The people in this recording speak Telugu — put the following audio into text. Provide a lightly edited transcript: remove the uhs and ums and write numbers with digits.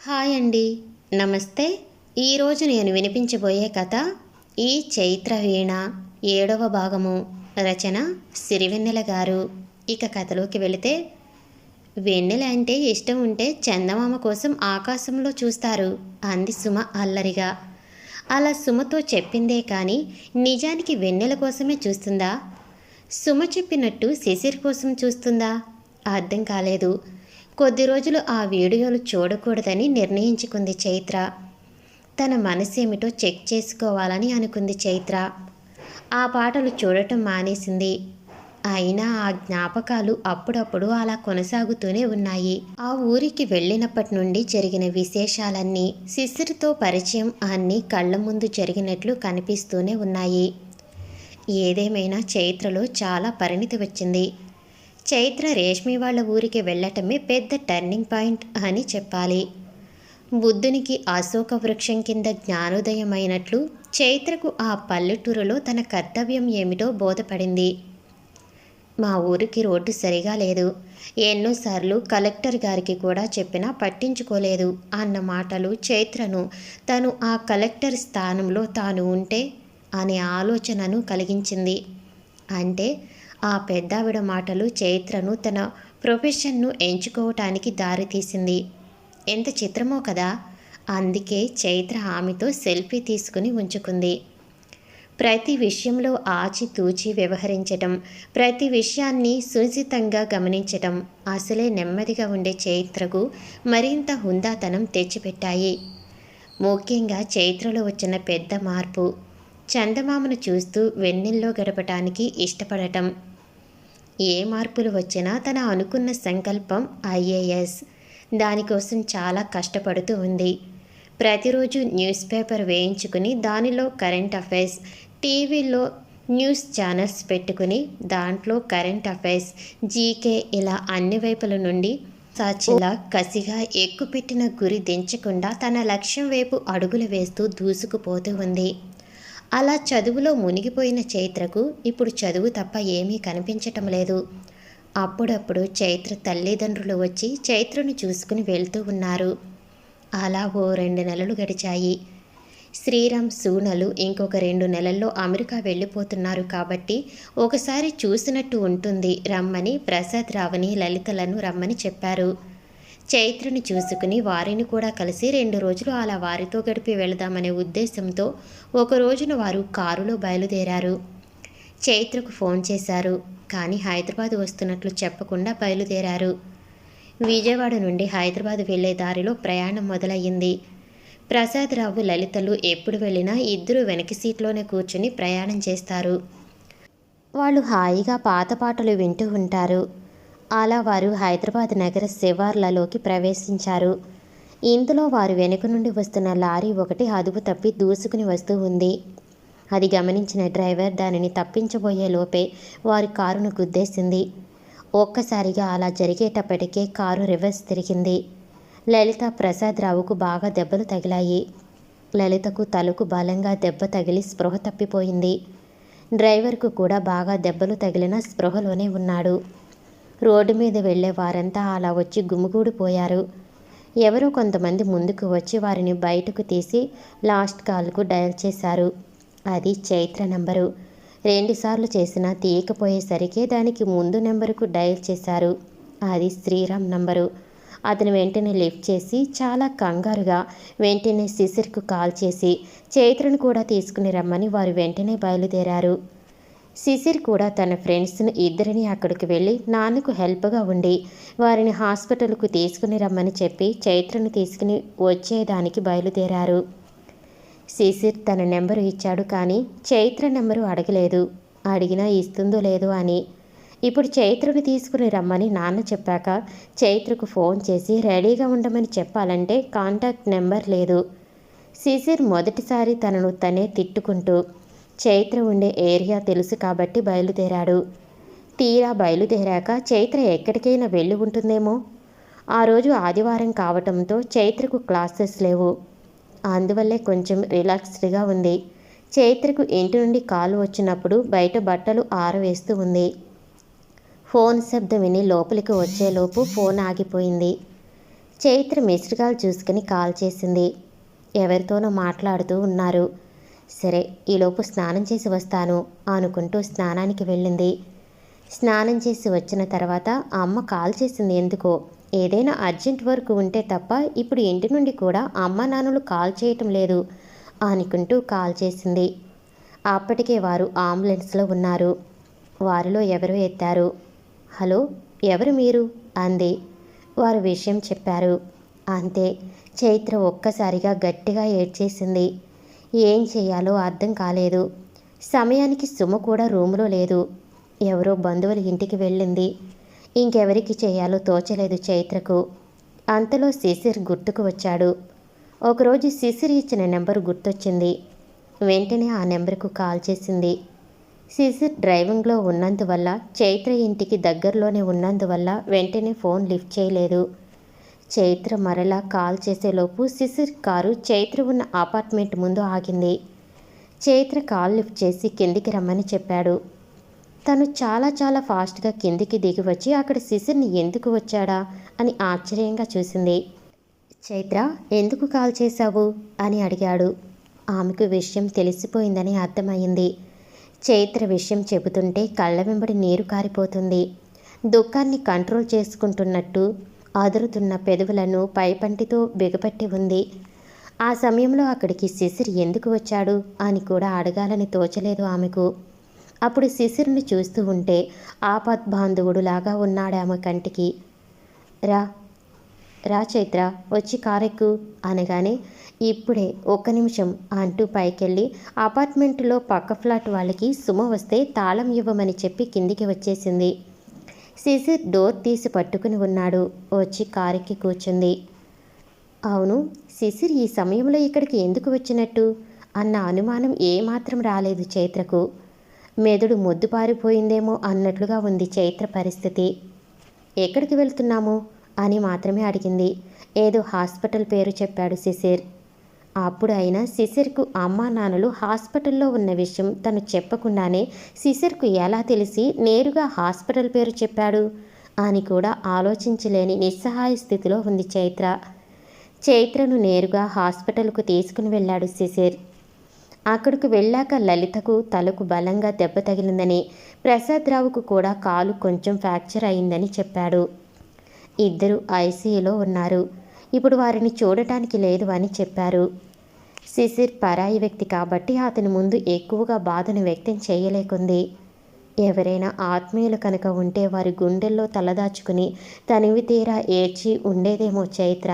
హాయ్ అండి, నమస్తే. ఈరోజు నేను వినిపించబోయే కథ ఈ చైత్ర వీణ 7వ భాగము. రచన సిరివెన్నెల గారు. ఇక కథలోకి వెళితే, వెన్నెల అంటే ఇష్టం ఉంటే చందమామ కోసం ఆకాశంలో చూస్తారు అంది సుమ అల్లరిగా. అలా సుమతో చెప్పిందే కానీ నిజానికి వెన్నెల కోసమే చూస్తుందా? సుమ చెప్పినట్టు శిశిర్ కోసం చూస్తుందా? అర్థం కాలేదు. కొద్ది రోజులు ఆ వీడియోలు చూడకూడదని నిర్ణయించుకుంది చైత్ర. తన మనసేమిటో చెక్ చేసుకోవాలని అనుకుంది చైత్ర. ఆ పాటలు చూడటం మానేసింది. అయినా ఆ జ్ఞాపకాలు అప్పుడప్పుడు అలా కొనసాగుతూనే ఉన్నాయి. ఆ ఊరికి వెళ్ళినప్పటి నుండి జరిగిన విశేషాలన్నీ, శిశిర్తో పరిచయం అన్నీ కళ్ళ ముందు జరిగినట్లు కనిపిస్తూనే ఉన్నాయి. ఏదేమైనా చైత్రలో చాలా పరిణితి వచ్చింది. చైత్ర రేష్మి వాళ్ళ ఊరికి వెళ్ళటమే పెద్ద టర్నింగ్ పాయింట్ అని చెప్పాలి. బుద్ధునికి అశోక వృక్షం కింద జ్ఞానోదయమైనట్లు చైత్రకు ఆ పల్లెటూరులో తన కర్తవ్యం ఏమిటో బోధపడింది. మా ఊరికి రోడ్డు సరిగా లేదు, ఎన్నోసార్లు కలెక్టర్ గారికి కూడా చెప్పినా పట్టించుకోలేదు అన్న మాటలు చైత్రను తను ఆ కలెక్టర్ స్థానంలో తాను ఉంటే అనే ఆలోచనను కలిగించింది. అంటే ఆ పెద్దావిడ మాటలు చైత్రను తన ప్రొఫెషన్ను ఎంచుకోవటానికి దారితీసింది. ఎంత చిత్రమో కదా. అందుకే చైత్ర ఆమెతో సెల్ఫీ తీసుకుని ఉంచుకుంది. ప్రతి విషయంలో ఆచితూచి వ్యవహరించటం, ప్రతి విషయాన్ని సునిశితంగా గమనించటం అసలే నెమ్మదిగా ఉండే చైత్రకు మరింత హుందాతనం తెచ్చిపెట్టాయి. ముఖ్యంగా చైత్రలో వచ్చిన పెద్ద మార్పు, చందమామను చూస్తూ వెన్నెల్లో గడపటానికి ఇష్టపడటం. ఏ మార్పులు వచ్చినా తన అనుకున్న సంకల్పం ఐఏఎస్. దానికోసం చాలా కష్టపడుతూ ఉంది. ప్రతిరోజు న్యూస్ పేపర్ వేయించుకుని దానిలో కరెంట్ అఫైర్స్, టీవీలో న్యూస్ ఛానల్స్ పెట్టుకుని దాంట్లో కరెంట్ అఫైర్స్, జీకే ఇలా అన్ని వైపుల నుండి సాచిలా కసిగా ఎక్కుపెట్టిన గురి దించకుండా తన లక్ష్యం వైపు అడుగులు వేస్తూ దూసుకుపోతూ ఉంది. అలా చదువులో మునిగిపోయిన చైత్రకు ఇప్పుడు చదువు తప్ప ఏమీ కనిపించటం లేదు. అప్పుడప్పుడు చైత్ర తల్లిదండ్రులు వచ్చి చైత్రను చూసుకుని వెళ్తూ ఉన్నారు. అలా ఓ 2 నెలలు గడిచాయి. శ్రీరామ్, సూనలు ఇంకొక 2 నెలల్లో అమెరికా వెళ్ళిపోతున్నారు కాబట్టి ఒకసారి చూసినట్టు ఉంటుంది రమ్మని ప్రసాద్ రావుని, లలితలను రమ్మని చెప్పారు. చైత్రను చూసుకుని వారిని కూడా కలిసి 2 రోజులు అలా వారితో గడిపి వెళదామనే ఉద్దేశంతో ఒక రోజున వారు కారులో బయలుదేరారు. చైత్రకు ఫోన్ చేశారు, కానీ హైదరాబాద్ వస్తున్నట్లు చెప్పకుండా బయలుదేరారు. విజయవాడ నుండి హైదరాబాద్ వెళ్లే దారిలో ప్రయాణం మొదలయ్యింది. ప్రసాద్ రావు, లలితలు ఎప్పుడు వెళ్ళినా ఇద్దరు వెనక సీట్లోనే కూర్చుని ప్రయాణం చేస్తారు. వాళ్ళు హాయిగా పాత పాటలు వింటూ ఉంటారు. అలా వారు హైదరాబాద్ నగర శివార్లలోకి ప్రవేశించారు. ఇందులో వారు వెనుక నుండి వస్తున్న లారీ ఒకటి అదుపు తప్పి దూసుకుని వస్తూ ఉంది. అది గమనించిన డ్రైవర్ దానిని తప్పించబోయే లోపే వారి కారును గుద్దేసింది. ఒక్కసారిగా అలా జరిగేటప్పటికే కారు రివర్స్ తిరిగింది. లలిత, ప్రసాద్ రావుకు బాగా దెబ్బలు తగిలాయి. లలితకు తలకు బలంగా దెబ్బ తగిలి స్పృహ తప్పిపోయింది. డ్రైవర్కు కూడా బాగా దెబ్బలు తగిలిన స్పృహలోనే ఉన్నాడు. రోడ్డు మీద వెళ్లే వారంతా అలా వచ్చి గుమిగూడిపోయారు. ఎవరో కొంతమంది ముందుకు వచ్చి వారిని బయటకు తీసి లాస్ట్ కాల్కు డయల్ చేశారు. అది చైత్ర నంబరు. 2 సార్లు చేసినా తీయకపోయేసరికి దానికి ముందు నెంబరుకు డయల్ చేశారు. అది శ్రీరామ్ నంబరు. అతను వెంటనే లిఫ్ట్ చేసి చాలా కంగారుగా వెంటనే శిశిర్కు కాల్ చేసి చైత్రను కూడా తీసుకుని రమ్మని వారు వెంటనే బయలుదేరారు. శిశిర్ కూడా తన ఫ్రెండ్స్ను ఇద్దరిని అక్కడికి వెళ్ళి నాన్నకు హెల్ప్గా ఉండి వారిని హాస్పిటల్కు తీసుకుని రమ్మని చెప్పి చైత్రను తీసుకుని వచ్చేదానికి బయలుదేరారు. శిశిర్ తన నెంబరు ఇచ్చాడు, కానీ చైత్ర నెంబరు అడగలేదు. అడిగినా ఇస్తుందో లేదో అని. ఇప్పుడు చైత్రను తీసుకుని రమ్మని నాన్న చెప్పాక చైత్రకు ఫోన్ చేసి రెడీగా ఉండమని చెప్పాలంటే కాంటాక్ట్ నెంబర్ లేదు. శిశిర్ మొదటిసారి తనను తనే తిట్టుకుంటూ చైత్ర ఉండే ఏరియా తెలుసు కాబట్టి బయలుదేరాడు. తీరా బయలుదేరాక చైత్ర ఎక్కడికైనా వెళ్ళి ఉంటుందేమో. ఆ రోజు ఆదివారం కావటంతో చైత్రకు క్లాసెస్ లేవు. అందువల్లే కొంచెం రిలాక్స్డ్గా ఉంది. చైత్రకు ఇంటి నుండి కాల్ వచ్చినప్పుడు బయట బట్టలు ఆరవేస్తూ ఉంది. ఫోన్ శబ్దం విని లోపలికి వచ్చేలోపు ఫోన్ ఆగిపోయింది. చైత్ర మిస్డ్ కాల్ చూసుకుని కాల్ చేసింది. ఎవరితోనో మాట్లాడుతూ ఉన్నారు. సరే, ఈలోపు స్నానం చేసి వస్తాను అనుకుంటూ స్నానానికి వెళ్ళింది. స్నానం చేసి వచ్చిన తర్వాత అమ్మ కాల్ చేసింది ఎందుకో. ఏదైనా అర్జెంట్ వర్క్ ఉంటే తప్ప ఇప్పుడు ఇంటి నుండి కూడా అమ్మ నాన్నలు కాల్ చేయటం లేదు అనుకుంటూ కాల్ చేసింది. అప్పటికే వారు అంబులెన్స్లో ఉన్నారు. వారిలో ఎవరో ఎత్తారు. హలో, ఎవరు మీరు అంది. వారు విషయం చెప్పారు. అంతే, చైత్ర ఒక్కసారిగా గట్టిగా ఏడ్చేసింది. ఏం చేయాలో అర్థం కాలేదు. సమయానికి సుమ కూడా రూములో లేదు. ఎవరో బంధువుల ఇంటికి వెళ్ళింది. ఇంకెవరికి చేయాలో తోచలేదు చైత్రకు. అంతలో శిశిర్ గుర్తుకు వచ్చాడు. ఒకరోజు శిశిర్ ఇచ్చిన నెంబరు గుర్తొచ్చింది. వెంటనే ఆ నెంబర్కు కాల్ చేసింది. శిశిర్ డ్రైవింగ్లో ఉన్నందువల్ల, చైత్ర ఇంటికి దగ్గరలోనే ఉన్నందువల్ల వెంటనే ఫోన్ లిఫ్ట్ చేయలేదు. చైత్ర మరలా కాల్ చేసేలోపు శిశిర్ కారు చైత్ర ఉన్న అపార్ట్మెంట్ ముందు ఆగింది. చైత్ర కాల్ లిఫ్ట్ చేసి కిందికి రమ్మని చెప్పాడు. తను చాలా చాలా ఫాస్ట్గా కిందికి దిగి వచ్చి అక్కడ శిశిర్ని ఎందుకు వచ్చాడా అని ఆశ్చర్యంగా చూసింది. చైత్ర, ఎందుకు కాల్ చేశావు అని అడిగాడు. ఆమెకు విషయం తెలిసిపోయిందని అర్థమైంది. చైత్ర విషయం చెబుతుంటే కళ్ళ వెంబడి నీరు కారిపోతుంది. దుఃఖాన్ని కంట్రోల్ చేసుకుంటున్నట్టు అదురుతున్న పెదవులను పైపంటితో బిగపట్టి ఉంది. ఆ సమయంలో అక్కడికి శిశిర్ ఎందుకు వచ్చాడు అని కూడా అడగాలని తోచలేదు ఆమెకు. అప్పుడు శిశిర్ని చూస్తూ ఉంటే ఆపద్బాంధవుడులాగా ఉన్నాడామె కంటికి. రా రా చైత్ర, వచ్చి కారెక్కు అనగానే ఇప్పుడే, ఒక్క నిమిషం అంటూ పైకెళ్ళి అపార్ట్మెంటులో పక్క ఫ్లాట్ వాళ్ళకి సుమ వస్తే తాళం ఇవ్వమని చెప్పి కిందికి వచ్చేసింది. శిశిర్ డోర్ తీసి పట్టుకుని ఉన్నాడు. వచ్చి కారెక్కి కూర్చుంది. అవును, శిశిర్ ఈ సమయంలో ఇక్కడికి ఎందుకు వచ్చినట్టు అన్న అనుమానం ఏమాత్రం రాలేదు చైత్రకు. మెదడు మొద్దుపారిపోయిందేమో అన్నట్లుగా ఉంది చైత్ర పరిస్థితి. ఎక్కడికి వెళ్తున్నాము అని మాత్రమే అడిగింది. ఏదో హాస్పిటల్ పేరు చెప్పాడు శిశిర్. అప్పుడు అయినా శిశిర్కు అమ్మా నాన్నలు హాస్పిటల్లో ఉన్న విషయం తను చెప్పకుండానే శిశిర్కు ఎలా తెలిసి నేరుగా హాస్పిటల్ పేరు చెప్పాడు అని కూడా ఆలోచించలేని నిస్సహాయ స్థితిలో ఉంది చైత్ర. చైత్రను నేరుగా హాస్పిటల్కు తీసుకుని వెళ్ళాడు శిశిర్. అక్కడికి వెళ్ళాక లలితకు తలకు బలంగా దెబ్బ తగిలిందని, ప్రసాదరావుకు కూడా కాలు కొంచెం ఫ్రాక్చర్ అయిందని చెప్పాడు. ఇద్దరు ఐసీయూలో ఉన్నారు. ఇప్పుడు వారిని చూడటానికి లేదు అని చెప్పారు. శిశిర్ పరాయి వ్యక్తి కాబట్టి అతని ముందు ఎక్కువగా బాధను వ్యక్తం చేయలేకుంది. ఎవరైనా ఆత్మీయులు కనుక ఉంటే వారి గుండెల్లో తలదాచుకుని తనివి తీరా ఏడ్చి ఉండేదేమో చైత్ర.